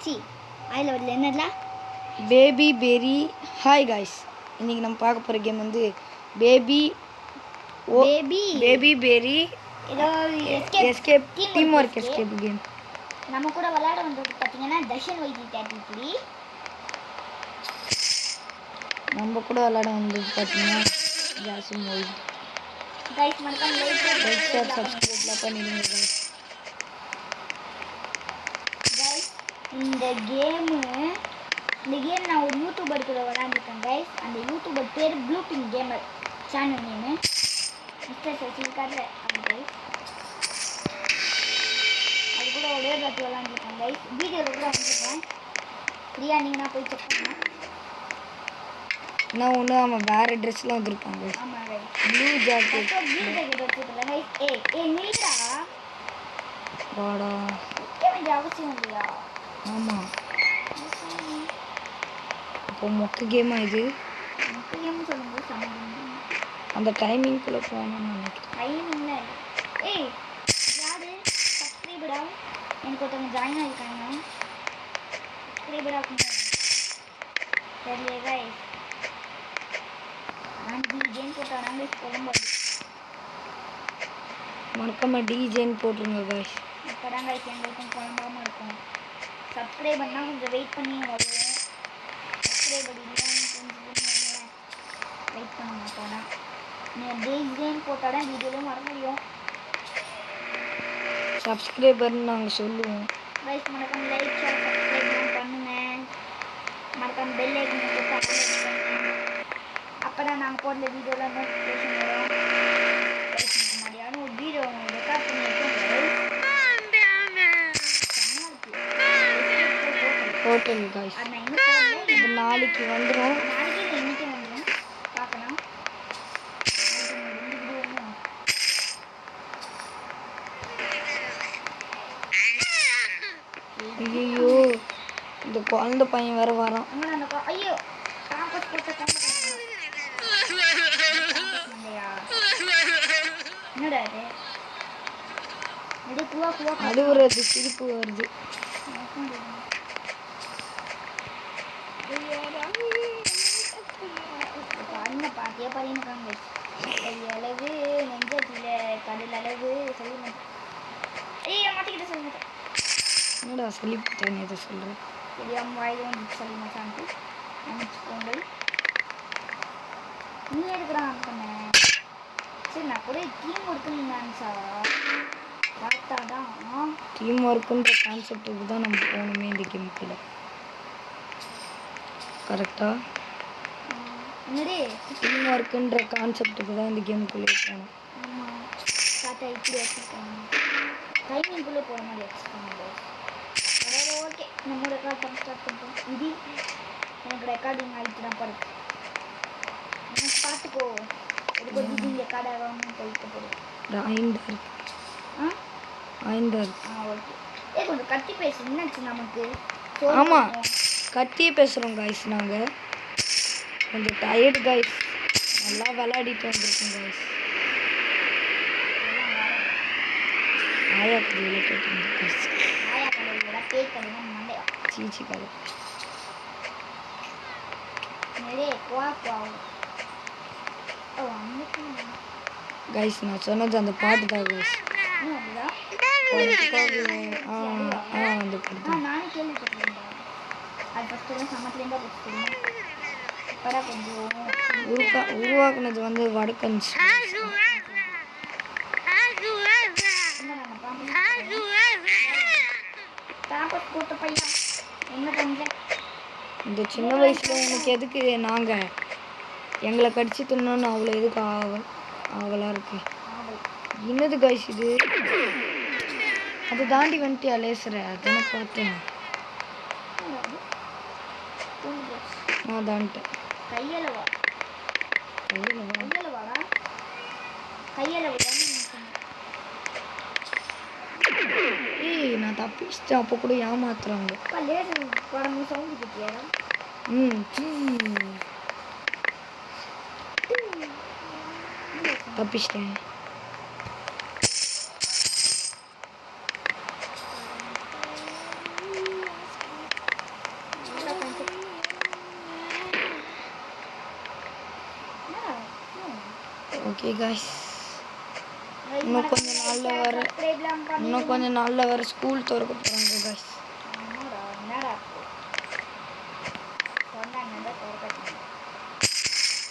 C அதில் வரல என்னடா பேபி பெரி. ஹாய் காய்ஸ், இன்றைக்கி நம்ம பார்க்க போகிற கேம் வந்து பேபி பெரி ஏதோ escape team work escape game. நம்ம கூட விளையாட வந்தது பார்த்தீங்கன்னா தர்ஷன் வைத்தி 33. நம்ம கூட விளையாட வந்தது பார்த்தீங்கன்னா ஜாசிம் மொய்த். கைஸ் மறக்காம லைக் ஷேர் சப்ஸ்கிரைப்லாம் பண்ணிடுங்க guys. கைஸ் இந்த கேம் நான் ஒரு யூடியூபர் கூட விளையாண்டுருக்கேன் கைஸ். அந்த யூடியூபர் பேர் ப்ளூ பின் கேமர் சேனல் நேமு. மிஸ்டர் சசிகாரில் அந்த கைஸ் அது கூட ஒரே பார்த்து விளையாண்டுருக்கேன் கைஸ். வீடியோவில் கூட வந்துருக்கேன். ஃப்ரீயாக இருந்தீங்கன்னா போய் செக் பண்ணுங்க. நான் ஒன்று அவன் வேறு ட்ரெஸ்லாம் வந்துருப்பாங்க. ஆமாம் கைஸ், ப்ளூ ஜாக்கெட் வச்சுக்கல கைஸ். நீடா வாடா. வைக்க வேண்டிய அவசியம் இல்லையா? ஆமாம், இப்போ மொக்க கேமா இது. மொக்க கேம் சொல்லும்போது சமையல் அந்த டைமிங்குள்ளே போகணும்னு நினைக்கிறேன். டைமிங்ல யாரு சப்ஸ்கிரைபரா? எனக்கு ஒருத்தவங்க ஜாயின் ஆகிருக்காங்க. சப்ஸ்கிரைபரா தெரியல கைஸ். நான் டிஜேன்னு போட்டாங்க சொல்லும்போது மறக்காம டிஜேன்னு போட்டுருங்க காய்ஸ். இப்போ தான் கைஸ் எங்களுக்கும் குழம்பாமல் இருக்கும். சப்ஸ்கிரைபர்னால் கொஞ்சம் வெயிட் பண்ணி வருவோம். சப்ஸ்கிரைபர் இல்லைன்னு கொஞ்சம் வெயிட் பண்ண மாட்டோம்னா நீங்கள் டிஜேன்னு போட்டால் தான் வீடியோவும் வர முடியும். சப்ஸ்கிரைபர்னு நாங்கள் சொல்லுவோம். கைஸ் மறக்காம லைக் ஷேர் சப்ஸ்கிரைப்லாம் பண்ணுங்க. மறக்காம பெல் ஐக்கன் போட்டு ஆன் பண்ணுங்க. அப்போ தான் நாங்கள் போடுற வீடியோவில் நோட்டிஃபிகேஷன் வரும். கைஸ் முன்னாடியான ஒரு வீடியோ ரெக்கார்ட் பண்ணி ஹோட்டல் காய்ஸ். அது நான் இன்னும் போடல. இது நாளைக்கு வந்துடும். நாளைக்கு இல்லை இன்னைக்கு வந்துடும். பார்க்கலாம். ஐயோ, இந்த குழந்தை பையன் வேற வரான். ஐயோ காம்பஸ் போட்ட என்னடா இது குவா குவா அழுவுறது சிரிப்பு வருது. அண்ணன் பாட்டியே பண்ணிருக்காங்க. அளவு நெஞ்சத்தில் கடல் அளவு சொல்லுங்க. மாட்டிக்கிட்ட சொல்லுங்க. என்னடா சொல்லிவிட்டேன் எதை சொல்கிறேன் தெரியாமல் வாயில் வந்து சொல்லி மாட்டான்ட்டு நினச்சிக்கோங்க. நீ எடுக்கிறான் சொன்னேன். சரி நான் கூட டீம் ஒர்க்குன்னு நினச்சா பார்த்தா தான் டீம் ஒர்க்குன்ற கான்செப்டுக்கு தான் நம்ம போகணுமே இந்த கேமுக்குள்ள. கரெக்டாக என்னடே டீம் ஒர்க்குன்ற கான்செப்டுக்கு தான் இந்த கேமுக்குள்ளே போகணும். ஆமாம், பார்த்தா இப்படி வச்சுருக்காங்க. டைமிங்குள்ளே போகிற மாதிரி வச்சுருக்காங்க. அதாவது ஓகே நம்ம ரெக்கார்ட் பண்ண ஸ்டார்ட் பண்ணுறோம். இது எனக்கு ரெக்கார்டிங் ஆகிட்டு தான் படுது. எனக்கு பார்த்துக்கோ எனக்கு ஒரு இது ரெக்கார்ட் ஆகாமல் போயிட்டு போடுது. ஆயிந்தார் ஓகே. கொஞ்சம் கத்தி பேசு. என்னாச்சு நமக்கு? ஆமாம், கத்தியே பேசுகிறோம் காய்ஸ். நாங்கள் கொஞ்சம் டயர்டு காய்ஸ். நல்லா விளையாடிட்டு வந்திருக்கோம் காய்ஸ். ஆயா கதையில் கேட்டு காய்ஸ். ஆயா கதையோட பேய் கதை மண்டையா சீச்சி கதை. நிறைய குவா குவா. கைஸ் நான் சொன்னது அந்த பாட்டு தான் கைஸ். அந்த பாட்டு நானும் கேள்விப்பட்டிருந்தேன். அது ஃபஸ்ட்டு சமத்துலேருந்து படிச்சுருந்தேன். இப்போதான் கொஞ்சம் உருவாக்குனது வந்து வடக்கன்ஸ். பேம்பஸ் போட்ட பையன் என்ன பண்ணுற? இந்த சின்ன வயசில் எனக்கு எதுக்கு நாங்கள் எங்களை கடிச்சு தின்னோன்னு அவ்வளோ எதுக்கு ஆவலாக இருக்கு. என்னது காய்ஸ் இது? அதை தாண்டி வந்துட்டு அலேசுற அதானே பார்த்தேன். நான் தான்ட்டேன். கையளவா ஏய் நான் தப்பிச்சிட்டேன். அப்போ கூட ஏமாத்துறாங்க. தப்பிச்சிட்டேன். ஓகே காய்ஸ், இன்னும் கொஞ்ச நாள்ல வர ஸ்கூல் திறக்க போகிறாங்க காய்ஸ்.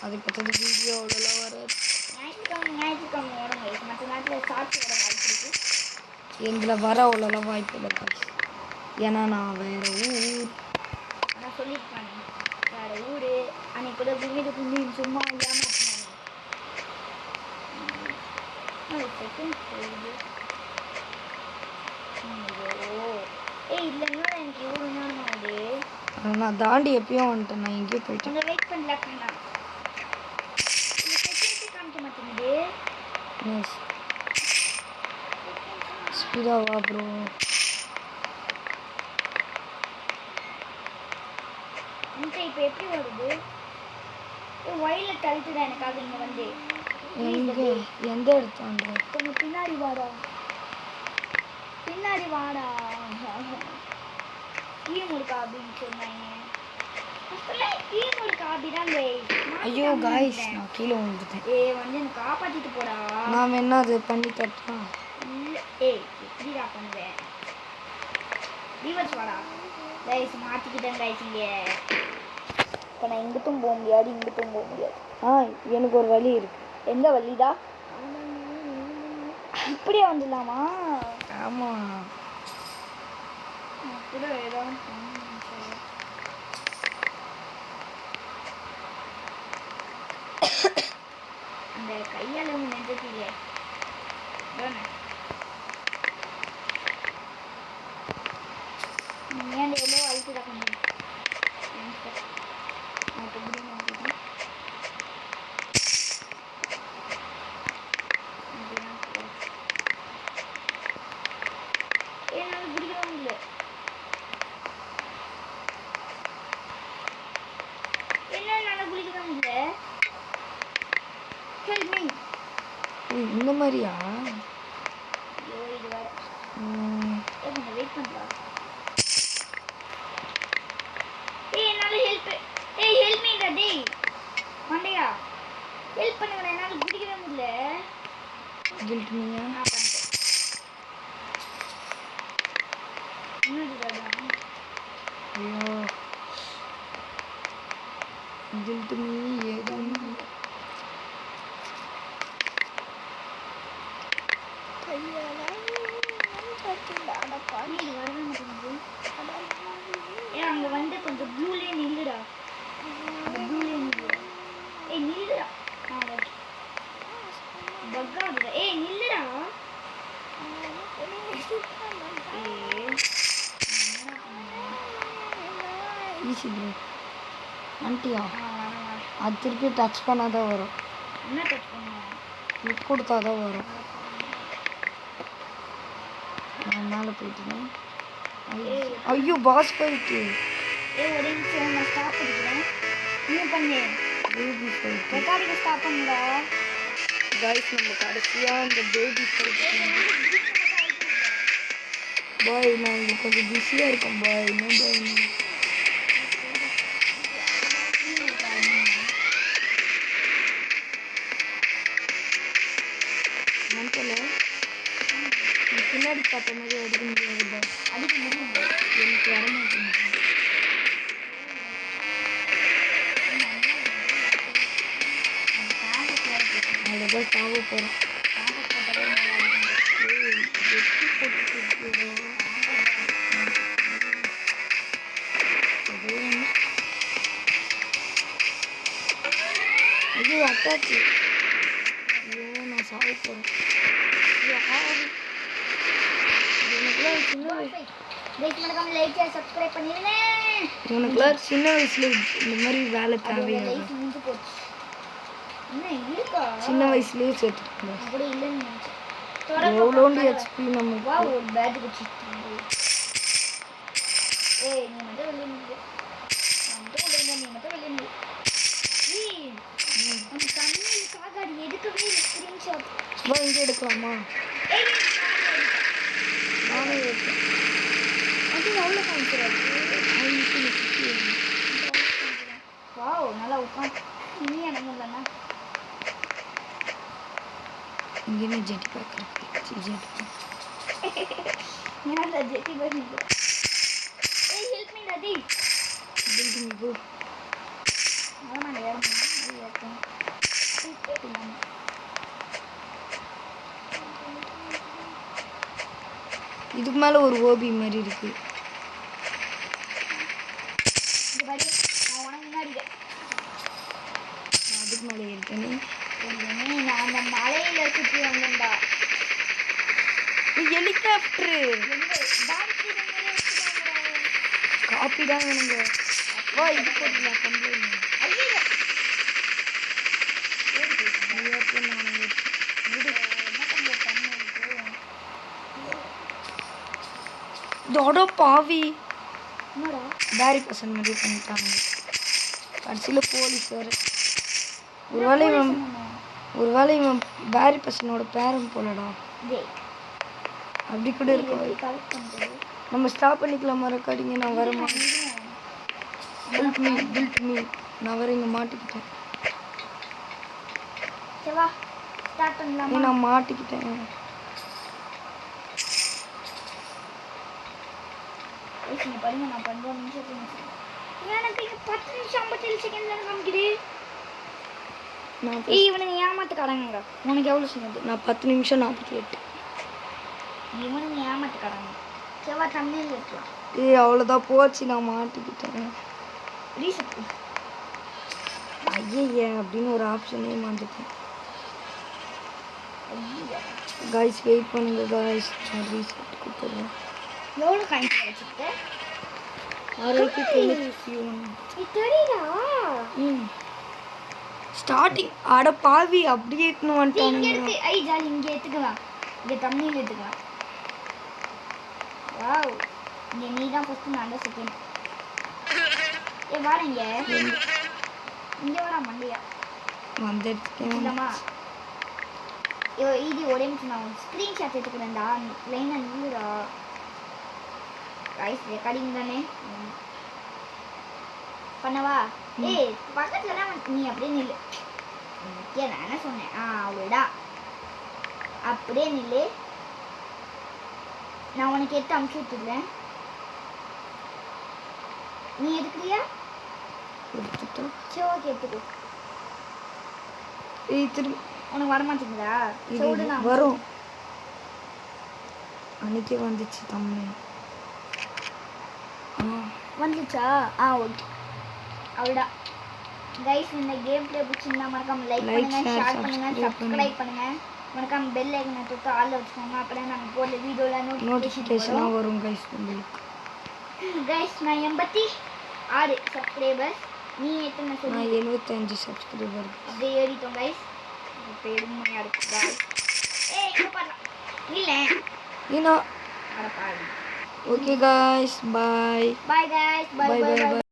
அதுக்கு அடுத்தது வீடியோ அவ்வளோலாம் வராது. எந்தில் வர அவ்வளோலாம் வாய்ப்பு இல்லை காய்ஸ். ஏன்னா நான் வேறு ஊர். ஆனால் சொல்லியிருக்காங்க வேறு ஊர். அன்னைக்கு கூட வீடு சும்மா இல்லைன்னா எனக்கு எவ்வளோ நேரம் ஆகுது. நான் தாண்டி எப்பயும் வந்துட்டேன். நான் எங்கேயோ போயிட்டேன். கொஞ்சம் வெயிட் பண்ணல கண்ணா. காமிக்க மாட்டேங்குது. ஸ்பீடா வா ப்ரோ. இப்போ எப்படி வருது? வயலில் தழுத்துடா எனக்காக இங்கே வந்து. எந்த இடத்தாண்ட? கொஞ்சம் பின்னாடி வாடா. டீம் இருக்கா அப்படின்னு சொன்னாங்க. டீம் இருக்கா அப்படிதான். ஐயோ காய்ஸ், நான் கீழே வந்துட்டேன். வந்து எனக்கு காப்பாற்றிட்டு போடா. நான் என்ன அது பண்ணி தட்டா? இல்லை எப்படிடா பண்ணுவேன்? ரீவர்ஸ் வாடா. கைஸ் மாற்றிக்கிட்டேன் கைஸ். இங்கே இப்போ நான் இங்கிட்டும் போக முடியாது, இங்கிட்டும் போக முடியாது. எனக்கு ஒரு வழி இருக்கு. எந்த வழிடா? இப்படியே வந்துடலாமா? ஆமாம். கூட ஏதாவது அந்த கையால் ஒன்று நெஞ்சத்திலே ஏன் எவ்வளோ அழுத்துடா கொஞ்சம். இந்த மாதிரியா? வெயிட் பண்ணுறா. என்னால் ஹெல்ப் மீடா. டேய் மண்டையா, ஹெல்ப் பண்ணுங்கடா. என்னால் பிடிக்கவே முடியல. கில்ட் மீயா? ஐயோ கில்ட் மீ ஏதும் அங்க வந்து கொஞ்சம் ப்ளூலே நில்லுடா. நில்லுடா. பக்காவுடா. நில்லுடா. Easy bro. ஆண்டியா அது திருப்பி டச் பண்ணாதான் வரும். என்ன டச் பண்ணுவோம்? லுக் கொடுத்தாதான் வரும். நான் மேலே போயிட்டேன். ஐயோ பாஸ் போயிட்டு. ஒரு நிமிஷம் நான் ஸ்டாப் பண்ணிக்கிறேன். நீ பண்ணு. Baby fight. ரெக்கார்டிங் ஸ்டாப் பண்ணுடா. गाइस நம்ம கடைசியா இந்த பேபி ஃபைட். பாய் நான் கொஞ்சம் பிஸியா இருக்கேன் பாய். என்ன பாய்? மண்டல பின்னாடி பார்த்த மாதிரி அடிக்க முடியாது பாய். அடிக்க முடியும். எனக்கு வர மாட்டேங்குது. அதுதான் சாவ போகிறேன். ஐயோ அட்டாச்சு. ஐயோ நான் சாவ போகிறேன். எனக்குலாம் சின்ன வயசுல இந்த மாதிரி வேலை தேவையாது. சின்ன வயசுலயே சேர்த்துருக்கேன். எவ்வளோண்டு ஹெச்பி நமக்கு. இங்கே எடுக்கலாமா? நானும் எடுத்தேன். நல்லா உட்காந்து நீ எனக்கு ஜெட்டி பார்க்குறேன் ஜெட்டி ஏன்டா ஜெட்டி பண்ணி ஏய் ஹெல்ப் மீ டாடி பில்டிங் போ ஆமா ஏறணும் அது ஏறணும் இதுக்கு மேலே ஒரு ஓபி மாதிரி இருக்கு. இந்த பாரு நான் உனக்கு முன்னாடி அதுக்கு மேலே இருக்கேனே. நான் அந்த மலையில சுற்றி வந்தேன்டா. ஹெலிகாப்டரு காப்பி தான் வேணுங்க. வா இது போட்டுலாம் கம்ப்ளைண்ட் இதோட பாவி பேரி பசங்க மாதிரி பண்ணிட்டாங்க. கடைசியில் போலீஸ் வேறு. ஒருவேளை இவன் பேரி பசனோட பேரன் போலடா. அப்படி கூட இருக்கும். நம்ம ஸ்டாப் பண்ணிக்கலாமா ரெக்கார்டிங்க? நான் வரமா பில்ட் மீ நான் வர இங்கே மாட்டிக்கிட்டேன். நான் மாட்டிக்கிட்டேன். நான் 15 நிமிஷம் எனக்கு 10 நிமிஷம் 57 செகண்ட் தான் காமிக்குது. இவனுங்க ஏமாத்துக்காரங்க. உனக்கு எவ்வளோ சொன்னது? நான் 10 நிமிஷம் 48. இவனுங்க ஏமாத்துக்காரங்க. செவ்வா தமிழில் இருக்கலாம். அவ்வளோதான் போச்சு. நான் மாட்டிக்கிட்டேன். ரீசெட் ஐயே அப்படின்னு ஒரு ஆப்ஷனே மாட்டிட்டேன். காய்ஸ் வெயிட் பண்ணுங்க காய்ஸ். நான் ரீசெட் கொடுத்துட்றேன். எவ்வளோ காயின் வச்சுட்டு 691 ஸ்டார்டிங். அட பாவி அப்படியே எடுத்துன்னு வந்துட்டானுங்க. ஐ ஜாலி இங்கே எடுத்துக்கலாம். இங்கே தமிழில் எடுத்துக்கலாம். வாவ் இங்கே நீ தான் ஃபஸ்ட்டு, நான் தான் செகண்ட். வாடா இங்கே வாடா மண்டையா வந்துடுச்சேன். இல்லைம்மா இது ஒரே நிமிஷம் நான் ஸ்க்ரீன்ஷாட் எடுத்துக்கிறேன்டா. லைனாக நில்லுடா. ரைஸ் ரெக்கார்டிங் தானே பண்ணவா? ஏய் பக்கத்துல தான் நீ அப்படியே நில்லு. நான் என்ன சொன்னேன்? அவ்வளோதான் அப்படியே நில்லு. நான் உனக்கு எடுத்து அமுச்சு விட்டுடுறேன். நீ எடுக்கிறியா? சரி ஓகே எடுத்துக்கோ. திரும்பி உனக்கு வரமாட்டேங்குதா? வரும். அன்னைக்கே வந்துச்சு தமிழ் வந்துச்சா? ஓகே அவ்வளோதான் கைஸ். இந்த கேம் பிளே பிடிச்சிருந்தா மறக்காம லைக் பண்ணுங்க, ஷேர் பண்ணுங்க, சப்ஸ்கிரைப் பண்ணுங்க. மறக்காம பெல் ஐக்கனை தொட்டு ஆல்ல வச்சுக்கோங்க. அப்போ நாங்கள் போடுற வீடியோவில் நோட்டிஃபிகேஷனாக வரும் கைஸ் உங்களுக்கு. கைஸ் நான் 86 சப்ஸ்கிரைபர்ஸ். நீ எத்தனை சொல்லி? நான் 75 சப்ஸ்கிரைபர். அப்படியே ஏறிட்டோம் கைஸ். பெருமையாக இருக்கு கைஸ். இங்கே பண்ணலாம் இல்லை okay guys bye. Bye guys. Bye பாய்.